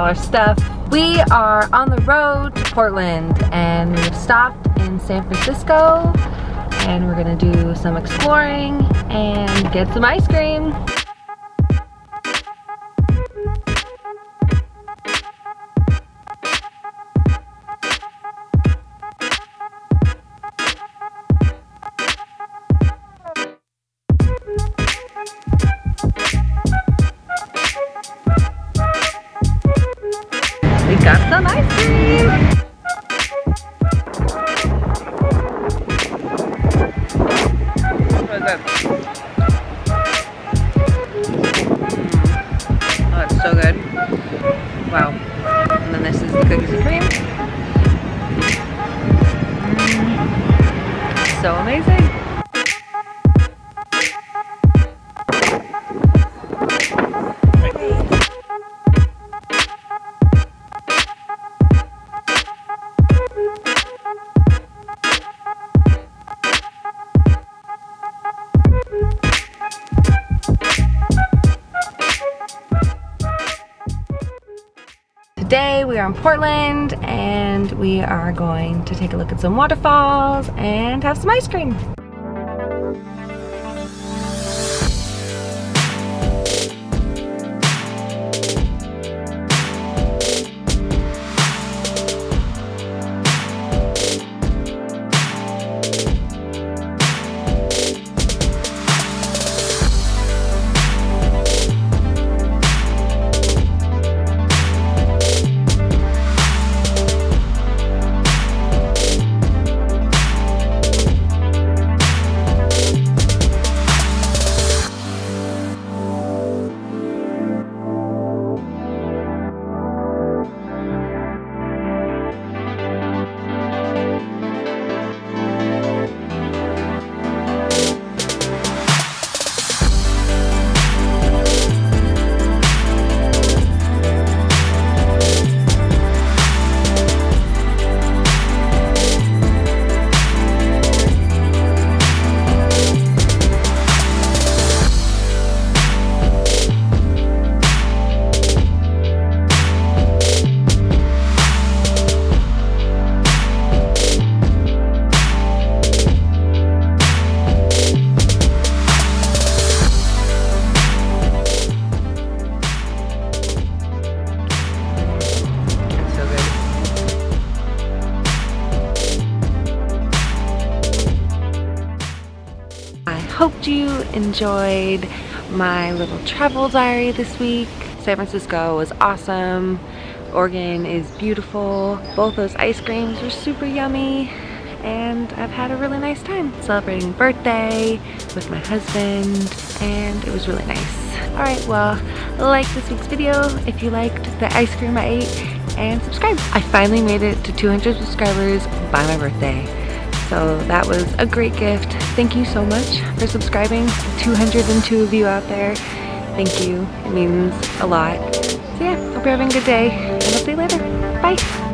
our stuff. We are on the road to Portland and we've stopped in San Francisco and we're gonna do some exploring and get some ice cream. We got some ice cream! What is it? Oh, it's so good. Wow. And then this is the cookies and cream. So amazing. Today we are in Portland and we are going to take a look at some waterfalls and have some ice cream. Hoped you enjoyed my little travel diary this week. San Francisco was awesome. Oregon is beautiful. Both those ice creams were super yummy. And I've had a really nice time celebrating birthday with my husband and it was really nice. Alright, well, like this week's video if you liked the ice cream I ate and subscribe. I finally made it to 200 subscribers by my birthday. So that was a great gift. Thank you so much for subscribing. 202 of you out there. Thank you. It means a lot. So yeah, hope you're having a good day and I'll see you later. Bye.